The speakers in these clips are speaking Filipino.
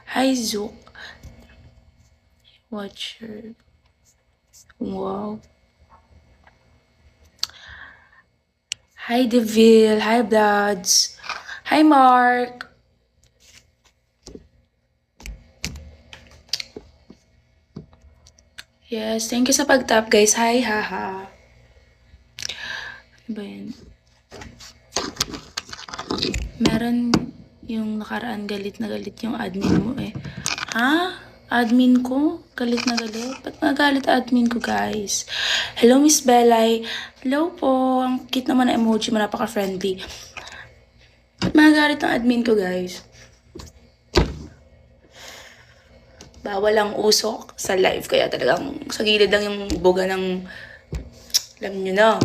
Hi, Zook. Watcher. Wow. Hi, Deville. Hi, Bloods. Hi, Mark. Yes, thank you sa pag-tap, guys. Hi, haha. Ano ba yun? Meron yung nakaraan galit na galit yung admin mo eh. Ha? Admin ko? Galit na galit? Ba't magalit admin ko, guys? Hello, Miss Belay. Hello po. Ang cute naman na emoji mo. Napaka-friendly. Ba't magalit ang admin ko, guys? Bawal ang usok sa live. Kaya talagang sa gilid lang yung buga ng... Alam nyo na.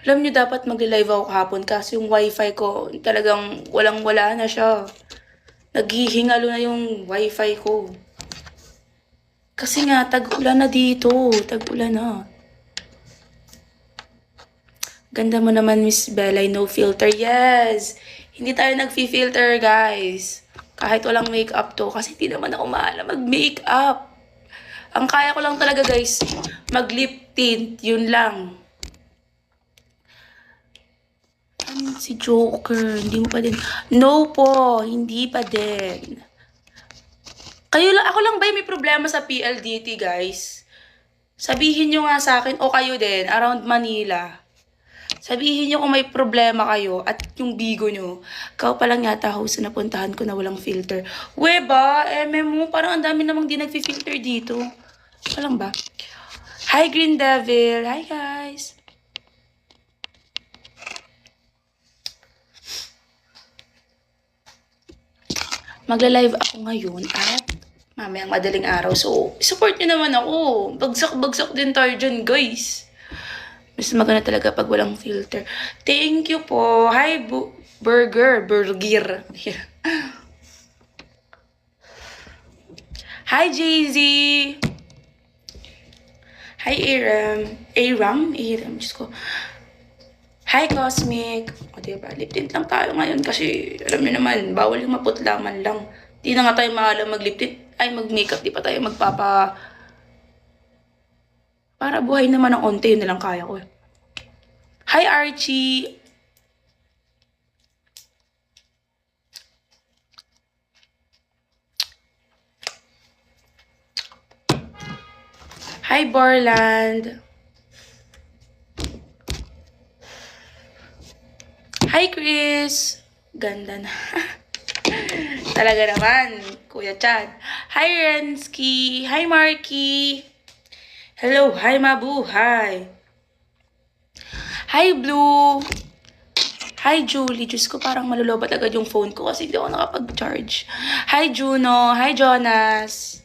Alam nyo, dapat mag-live ako kahapon kasi yung wifi ko talagang walang-wala na siya. Naghihingalo na yung wifi ko. Kasi nga, tag-ulan na dito. Tag-ulan na. Ganda mo naman, Miss Belay. No filter. Yes! Hindi tayo nag-filter, guys. Kahit walang makeup to. Kasi hindi naman ako maalam mag-makeup. Ang kaya ko lang talaga, guys, mag-lip tint. Yun lang. Si Joker, hindi mo pa din. No po, hindi pa din. Ako lang ba yung may problema sa PLDT, guys? Sabihin nyo nga sa akin, o kayo din, around Manila. Sabihin nyo kung may problema kayo at yung bigo nyo. Kao pa lang yata host na napuntahan ko na walang filter. Weba, mo, parang ang dami namang di nag-filter dito. Walang ba? Hi, Green Devil. Hi, guys. Magla-live ako ngayon at mamayang madaling araw. So, support nyo naman ako. Bagsak-bagsak din tayo dyan, guys. Mas maganda talaga pag walang filter. Thank you po. Hi, Burger. Hi, Jay-Z. Hi, Aram. Diyos ko. Hi, Cosmic. O, diba? Lip tint lang tayo ngayon kasi, alam niyo naman, bawal yung maputlaman lang. Di na nga tayo maalam mag-lip tint. Ay, mag-makeup. Di pa tayo para buhay naman ng onte. Yun na lang kaya ko. Hi, Archie. Hi, Borland. Hi, Chris. Ganda na. Talaga naman, Kuya Chad. Hi, Rensky. Hi, Marky. Hello. Hi, Mabu. Hi. Hi, Blue. Hi, Julie. Diyos ko, parang malulobat agad yung phone ko kasi hindi ako nakapag-charge. Hi, Juno. Hi, Jonas.